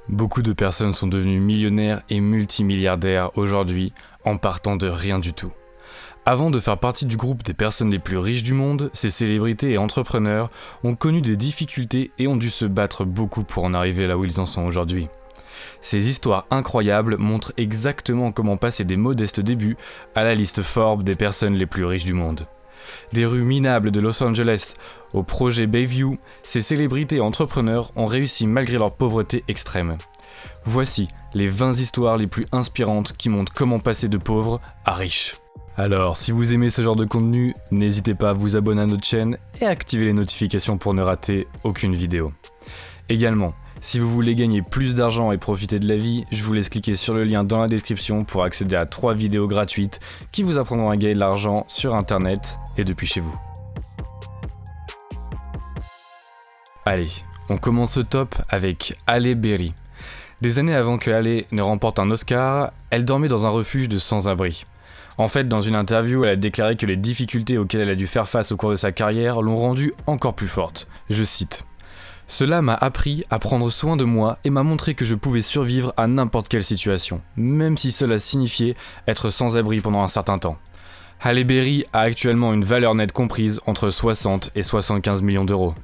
Beaucoup de personnes sont devenues millionnaires et multimilliardaires aujourd'hui en partant de rien du tout. Avant de faire partie du groupe des personnes les plus riches du monde, ces célébrités et entrepreneurs ont connu des difficultés et ont dû se battre beaucoup pour en arriver là où ils en sont aujourd'hui. Ces histoires incroyables montrent exactement comment passer des modestes débuts à la liste Forbes des personnes les plus riches du monde. Des rues minables de Los Angeles au projet Bayview, ces célébrités et entrepreneurs ont réussi malgré leur pauvreté extrême. Voici les 20 histoires les plus inspirantes qui montrent comment passer de pauvre à riche. Alors, si vous aimez ce genre de contenu, n'hésitez pas à vous abonner à notre chaîne et à activer les notifications pour ne rater aucune vidéo. Également, si vous voulez gagner plus d'argent et profiter de la vie, je vous laisse cliquer sur le lien dans la description pour accéder à 3 vidéos gratuites qui vous apprendront à gagner de l'argent sur internet et depuis chez vous. Allez, on commence ce top avec Halle Berry. Des années avant que Halle ne remporte un Oscar, elle dormait dans un refuge de sans-abri. En fait, dans une interview, elle a déclaré que les difficultés auxquelles elle a dû faire face au cours de sa carrière l'ont rendue encore plus forte. Je cite. « Cela m'a appris à prendre soin de moi et m'a montré que je pouvais survivre à n'importe quelle situation, même si cela signifiait être sans abri pendant un certain temps. » Halle Berry a actuellement une valeur nette comprise entre 60 et 75 millions d'euros.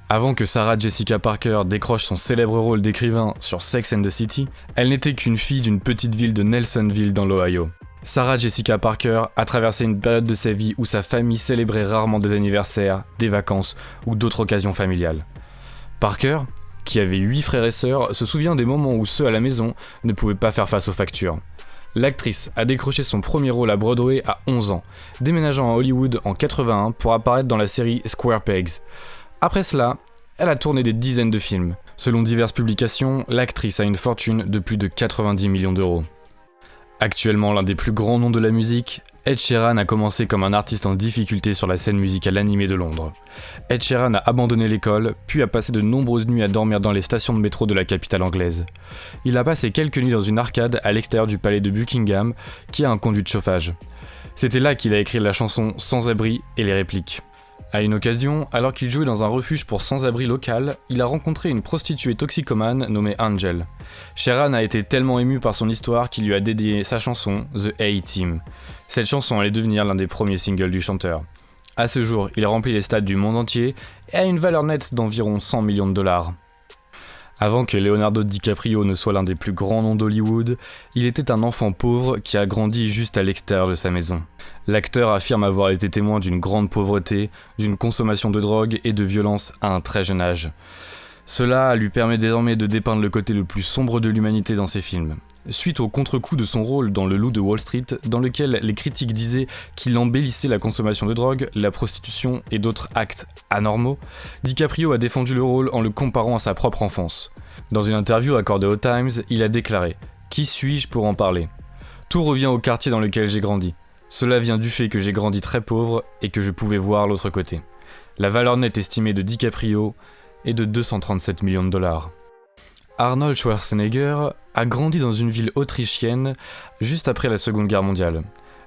Avant que Sarah Jessica Parker décroche son célèbre rôle d'écrivain sur Sex and the City, elle n'était qu'une fille d'une petite ville de Nelsonville dans l'Ohio. Sarah Jessica Parker a traversé une période de sa vie où sa famille célébrait rarement des anniversaires, des vacances ou d'autres occasions familiales. Parker, qui avait 8 frères et sœurs, se souvient des moments où ceux à la maison ne pouvaient pas faire face aux factures. L'actrice a décroché son premier rôle à Broadway à 11 ans, déménageant à Hollywood en 81 pour apparaître dans la série Square Pegs. Après cela, elle a tourné des dizaines de films. Selon diverses publications, l'actrice a une fortune de plus de 90 millions d'euros. Actuellement l'un des plus grands noms de la musique, Ed Sheeran a commencé comme un artiste en difficulté sur la scène musicale animée de Londres. Ed Sheeran a abandonné l'école, puis a passé de nombreuses nuits à dormir dans les stations de métro de la capitale anglaise. Il a passé quelques nuits dans une arcade à l'extérieur du palais de Buckingham, qui a un conduit de chauffage. C'était là qu'il a écrit la chanson Sans abri et les répliques. À une occasion, alors qu'il jouait dans un refuge pour sans-abri local, il a rencontré une prostituée toxicomane nommée Angel. Sheeran a été tellement ému par son histoire qu'il lui a dédié sa chanson The A-Team. Cette chanson allait devenir l'un des premiers singles du chanteur. À ce jour, il remplit les stades du monde entier et a une valeur nette d'environ 100 millions de dollars. Avant que Leonardo DiCaprio ne soit l'un des plus grands noms d'Hollywood, il était un enfant pauvre qui a grandi juste à l'extérieur de sa maison. L'acteur affirme avoir été témoin d'une grande pauvreté, d'une consommation de drogue et de violence à un très jeune âge. Cela lui permet désormais de dépeindre le côté le plus sombre de l'humanité dans ses films. Suite au contre-coup de son rôle dans Le Loup de Wall Street, dans lequel les critiques disaient qu'il embellissait la consommation de drogue, la prostitution et d'autres actes anormaux, DiCaprio a défendu le rôle en le comparant à sa propre enfance. Dans une interview accordée au Times, il a déclaré « Qui suis-je pour en parler ? Tout revient au quartier dans lequel j'ai grandi. Cela vient du fait que j'ai grandi très pauvre et que je pouvais voir l'autre côté. La valeur nette estimée de DiCaprio est de 237 millions de dollars. » Arnold Schwarzenegger a grandi dans une ville autrichienne juste après la Seconde Guerre mondiale.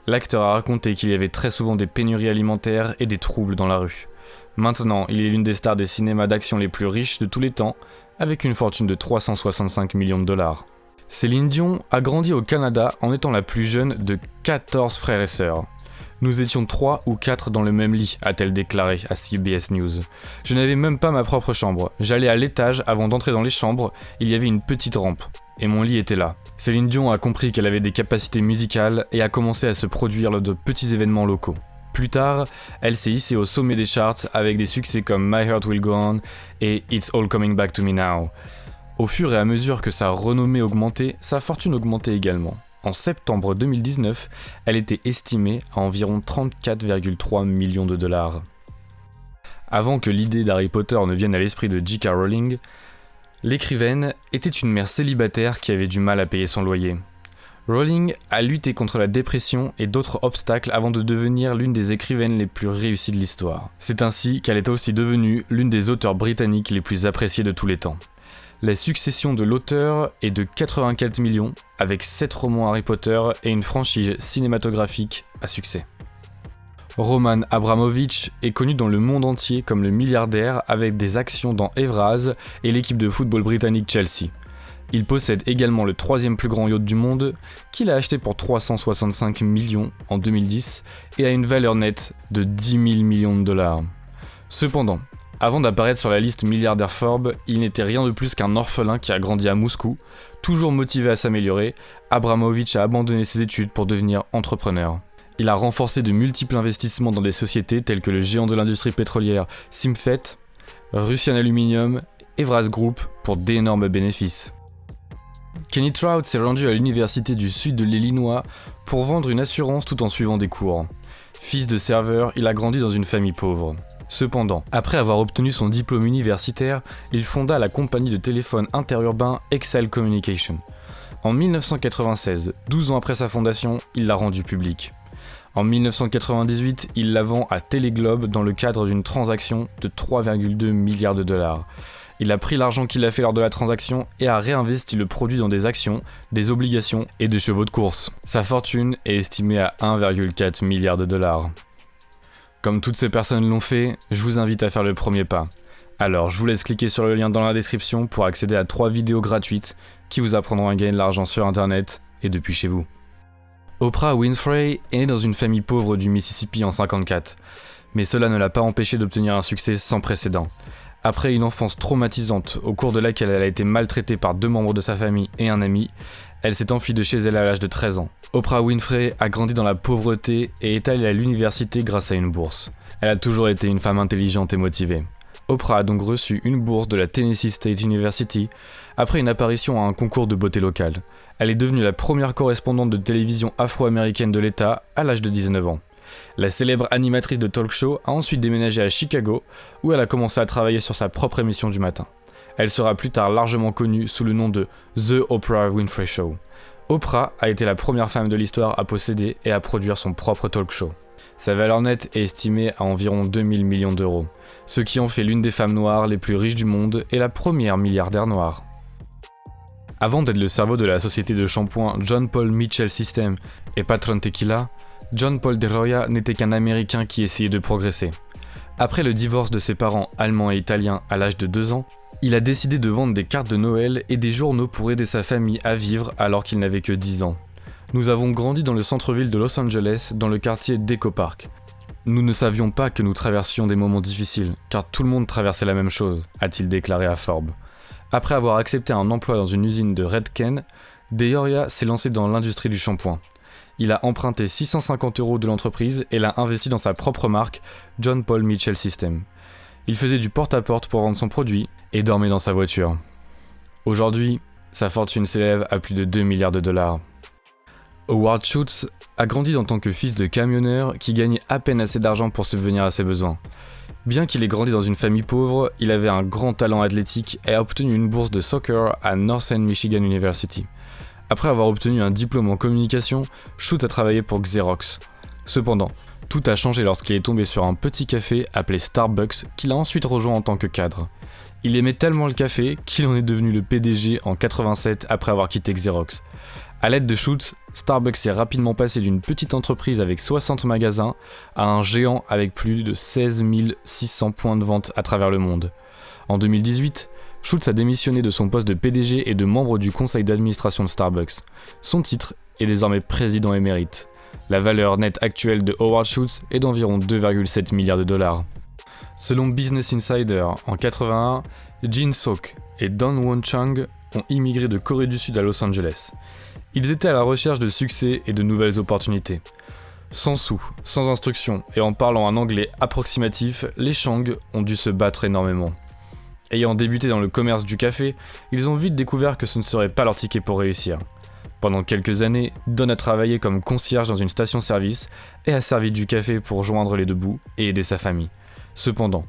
L'acteur a raconté qu'il y avait très souvent des pénuries alimentaires et des troubles dans la rue. Maintenant, il est l'une des stars des cinémas d'action les plus riches de tous les temps, avec une fortune de 365 millions de dollars. Céline Dion a grandi au Canada en étant la plus jeune de 14 frères et sœurs. Nous étions 3 ou 4 dans le même lit, a-t-elle déclaré à CBS News. Je n'avais même pas ma propre chambre. J'allais à l'étage avant d'entrer dans les chambres, il y avait une petite rampe. Et mon lit était là. Céline Dion a compris qu'elle avait des capacités musicales et a commencé à se produire lors de petits événements locaux. Plus tard, elle s'est hissée au sommet des charts avec des succès comme My Heart Will Go On et It's All Coming Back to Me Now. Au fur et à mesure que sa renommée augmentait, sa fortune augmentait également. En septembre 2019, elle était estimée à environ 34,3 millions de dollars. Avant que l'idée d'Harry Potter ne vienne à l'esprit de J.K. Rowling, l'écrivaine était une mère célibataire qui avait du mal à payer son loyer. Rowling a lutté contre la dépression et d'autres obstacles avant de devenir l'une des écrivaines les plus réussies de l'histoire. C'est ainsi qu'elle est aussi devenue l'une des auteurs britanniques les plus appréciées de tous les temps. La succession de l'auteur est de 84 millions, avec 7 romans Harry Potter et une franchise cinématographique à succès. Roman Abramovich est connu dans le monde entier comme le milliardaire avec des actions dans Evraz et l'équipe de football britannique Chelsea. Il possède également le 3e plus grand yacht du monde, qu'il a acheté pour 365 millions en 2010 et a une valeur nette de 10 000 millions de dollars. Cependant, avant d'apparaître sur la liste milliardaire Forbes, il n'était rien de plus qu'un orphelin qui a grandi à Moscou. Toujours motivé à s'améliorer, Abramovich a abandonné ses études pour devenir entrepreneur. Il a renforcé de multiples investissements dans des sociétés telles que le géant de l'industrie pétrolière Simfet, Russian Aluminium et Vraz Group pour d'énormes bénéfices. Kenny Trout s'est rendu à l'université du sud de l'Illinois pour vendre une assurance tout en suivant des cours. Fils de serveur, il a grandi dans une famille pauvre. Cependant, après avoir obtenu son diplôme universitaire, il fonda la compagnie de téléphone interurbain Excel Communication. En 1996, 12 ans après sa fondation, il l'a rendue publique. En 1998, il la vend à Téléglobe dans le cadre d'une transaction de 3,2 milliards de dollars. Il a pris l'argent qu'il a fait lors de la transaction et a réinvesti le produit dans des actions, des obligations et des chevaux de course. Sa fortune est estimée à 1,4 milliard de dollars. Comme toutes ces personnes l'ont fait, je vous invite à faire le premier pas. Alors je vous laisse cliquer sur le lien dans la description pour accéder à 3 vidéos gratuites qui vous apprendront à gagner de l'argent sur internet et depuis chez vous. Oprah Winfrey est née dans une famille pauvre du Mississippi en 1954, mais cela ne l'a pas empêchée d'obtenir un succès sans précédent. Après une enfance traumatisante au cours de laquelle elle a été maltraitée par 2 membres de sa famille et un ami, elle s'est enfuie de chez elle à l'âge de 13 ans. Oprah Winfrey a grandi dans la pauvreté et est allée à l'université grâce à une bourse. Elle a toujours été une femme intelligente et motivée. Oprah a donc reçu une bourse de la Tennessee State University après une apparition à un concours de beauté local. Elle est devenue la première correspondante de télévision afro-américaine de l'État à l'âge de 19 ans. La célèbre animatrice de talk show a ensuite déménagé à Chicago où elle a commencé à travailler sur sa propre émission du matin. Elle sera plus tard largement connue sous le nom de The Oprah Winfrey Show. Oprah a été la première femme de l'histoire à posséder et à produire son propre talk show. Sa valeur nette est estimée à environ 2000 millions d'euros, ce qui en fait l'une des femmes noires les plus riches du monde et la première milliardaire noire. Avant d'être le cerveau de la société de shampoing John Paul Mitchell System et Patron Tequila, John Paul DeRoya n'était qu'un Américain qui essayait de progresser. Après le divorce de ses parents allemands et italiens à l'âge de 2 ans, il a décidé de vendre des cartes de Noël et des journaux pour aider sa famille à vivre alors qu'il n'avait que 10 ans. Nous avons grandi dans le centre-ville de Los Angeles, dans le quartier d'Echo Park. Nous ne savions pas que nous traversions des moments difficiles, car tout le monde traversait la même chose, a-t-il déclaré à Forbes. Après avoir accepté un emploi dans une usine de Redken, DeRoya s'est lancé dans l'industrie du shampoing. Il a emprunté 650 € de l'entreprise et l'a investi dans sa propre marque, John Paul Mitchell System. Il faisait du porte-à-porte pour vendre son produit et dormait dans sa voiture. Aujourd'hui, sa fortune s'élève à plus de 2 milliards de dollars. Howard Schultz a grandi en tant que fils de camionneur qui gagnait à peine assez d'argent pour subvenir à ses besoins. Bien qu'il ait grandi dans une famille pauvre, il avait un grand talent athlétique et a obtenu une bourse de soccer à Northern Michigan University. Après avoir obtenu un diplôme en communication, Schultz a travaillé pour Xerox. Cependant, tout a changé lorsqu'il est tombé sur un petit café appelé Starbucks qu'il a ensuite rejoint en tant que cadre. Il aimait tellement le café qu'il en est devenu le PDG en 87 après avoir quitté Xerox. À l'aide de Schultz, Starbucks s'est rapidement passé d'une petite entreprise avec 60 magasins à un géant avec plus de 16 600 points de vente à travers le monde. En 2018, Schultz a démissionné de son poste de PDG et de membre du conseil d'administration de Starbucks. Son titre est désormais président émérite. La valeur nette actuelle de Howard Schultz est d'environ 2,7 milliards de dollars. Selon Business Insider, en 81, Jin Sok et Don Won Chang ont immigré de Corée du Sud à Los Angeles. Ils étaient à la recherche de succès et de nouvelles opportunités. Sans sous, sans instruction et en parlant un anglais approximatif, les Chang ont dû se battre énormément. Ayant débuté dans le commerce du café, ils ont vite découvert que ce ne serait pas leur ticket pour réussir. Pendant quelques années, Don a travaillé comme concierge dans une station-service et a servi du café pour joindre les deux bouts et aider sa famille. Cependant,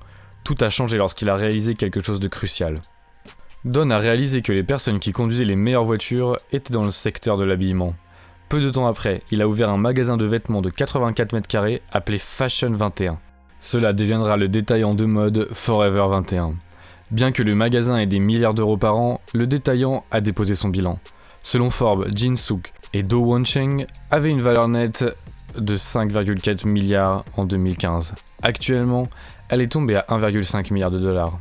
tout a changé lorsqu'il a réalisé quelque chose de crucial. Don a réalisé que les personnes qui conduisaient les meilleures voitures étaient dans le secteur de l'habillement. Peu de temps après, il a ouvert un magasin de vêtements de 84 mètres carrés appelé Fashion 21. Cela deviendra le détaillant de mode Forever 21. Bien que le magasin ait des milliards d'euros par an, le détaillant a déposé son bilan. Selon Forbes, Jin Suk et Do Won Cheng avaient une valeur nette de 5,4 milliards en 2015. Actuellement, elle est tombée à 1,5 milliard de dollars.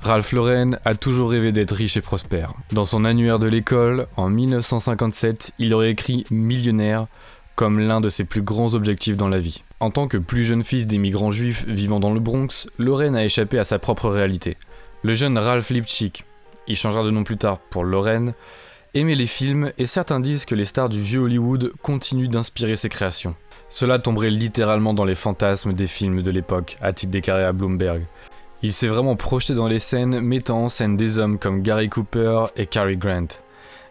Ralph Lauren a toujours rêvé d'être riche et prospère. Dans son annuaire de l'école, en 1957, il aurait écrit « millionnaire » comme l'un de ses plus grands objectifs dans la vie. En tant que plus jeune fils d'immigrants juifs vivant dans le Bronx, Lauren a échappé à sa propre réalité. Le jeune Ralph Lipchick, il changera de nom plus tard pour Lauren, aimait les films et certains disent que les stars du vieux Hollywood continuent d'inspirer ses créations. Cela tomberait littéralement dans les fantasmes des films de l'époque, a-t-il déclaré à Bloomberg. Il s'est vraiment projeté dans les scènes mettant en scène des hommes comme Gary Cooper et Cary Grant.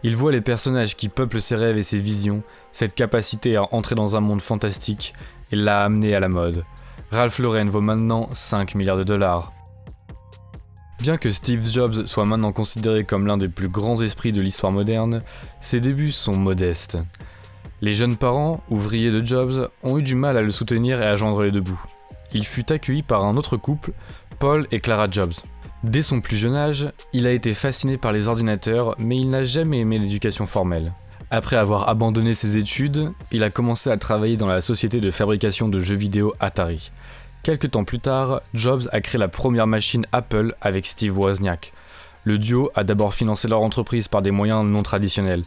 Il voit les personnages qui peuplent ses rêves et ses visions, cette capacité à entrer dans un monde fantastique, et l'a amené à la mode. Ralph Lauren vaut maintenant 5 milliards de dollars. Bien que Steve Jobs soit maintenant considéré comme l'un des plus grands esprits de l'histoire moderne, ses débuts sont modestes. Les jeunes parents, ouvriers de Jobs, ont eu du mal à le soutenir et à joindre les deux bouts. Il fut accueilli par un autre couple, Paul et Clara Jobs. Dès son plus jeune âge, il a été fasciné par les ordinateurs, mais il n'a jamais aimé l'éducation formelle. Après avoir abandonné ses études, il a commencé à travailler dans la société de fabrication de jeux vidéo Atari. Quelques temps plus tard, Jobs a créé la première machine Apple avec Steve Wozniak. Le duo a d'abord financé leur entreprise par des moyens non traditionnels.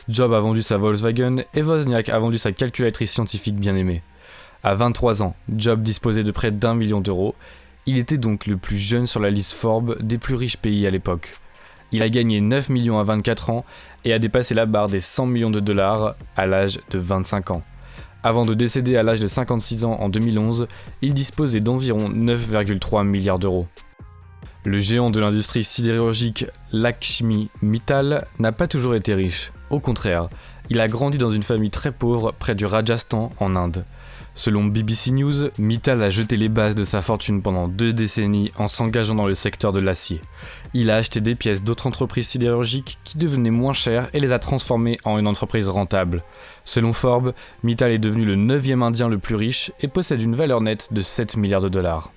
Jobs a vendu sa Volkswagen et Wozniak a vendu sa calculatrice scientifique bien aimée. À 23 ans, Jobs disposait de près d'1 million d'euros. Il était donc le plus jeune sur la liste Forbes des plus riches pays à l'époque. Il a gagné 9 millions à 24 ans et a dépassé la barre des 100 millions de dollars à l'âge de 25 ans. Avant de décéder à l'âge de 56 ans en 2011, il disposait d'environ 9,3 milliards d'euros. Le géant de l'industrie sidérurgique Lakshmi Mittal n'a pas toujours été riche. Au contraire, il a grandi dans une famille très pauvre près du Rajasthan en Inde. Selon BBC News, Mittal a jeté les bases de sa fortune pendant 2 décennies en s'engageant dans le secteur de l'acier. Il a acheté des pièces d'autres entreprises sidérurgiques qui devenaient moins chères et les a transformées en une entreprise rentable. Selon Forbes, Mittal est devenu le 9e indien le plus riche et possède une valeur nette de 7 milliards de dollars.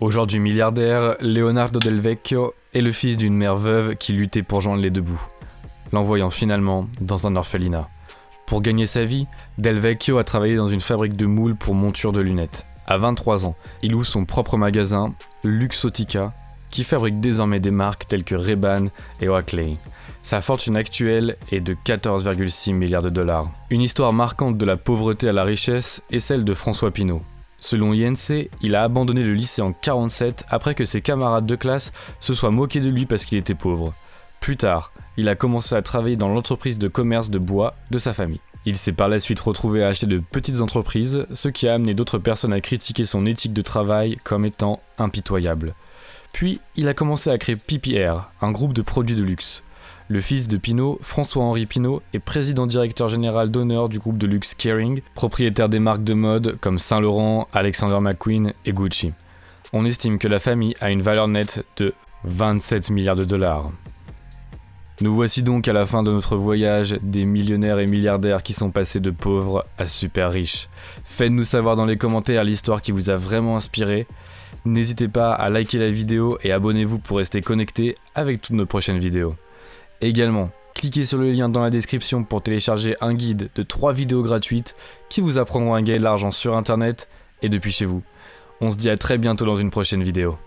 Aujourd'hui milliardaire, Leonardo Del Vecchio est le fils d'une mère veuve qui luttait pour joindre les deux bouts, l'envoyant finalement dans un orphelinat. Pour gagner sa vie, Del Vecchio a travaillé dans une fabrique de moules pour monture de lunettes. À 23 ans, il ouvre son propre magasin, Luxottica, qui fabrique désormais des marques telles que Ray-Ban et Oakley. Sa fortune actuelle est de 14,6 milliards de dollars. Une histoire marquante de la pauvreté à la richesse est celle de François Pinault. Selon INC, il a abandonné le lycée en 1947 après que ses camarades de classe se soient moqués de lui parce qu'il était pauvre. Plus tard, il a commencé à travailler dans l'entreprise de commerce de bois de sa famille. Il s'est par la suite retrouvé à acheter de petites entreprises, ce qui a amené d'autres personnes à critiquer son éthique de travail comme étant impitoyable. Puis, il a commencé à créer PPR, un groupe de produits de luxe. Le fils de Pinault, François-Henri Pinault, est président-directeur général d'honneur du groupe de luxe Kering, propriétaire des marques de mode comme Saint Laurent, Alexander McQueen et Gucci. On estime que la famille a une valeur nette de 27 milliards de dollars. Nous voici donc à la fin de notre voyage des millionnaires et milliardaires qui sont passés de pauvres à super riches. Faites-nous savoir dans les commentaires l'histoire qui vous a vraiment inspiré. N'hésitez pas à liker la vidéo et abonnez-vous pour rester connecté avec toutes nos prochaines vidéos. Également, cliquez sur le lien dans la description pour télécharger un guide de 3 vidéos gratuites qui vous apprendront à gagner de l'argent sur internet et depuis chez vous. On se dit à très bientôt dans une prochaine vidéo.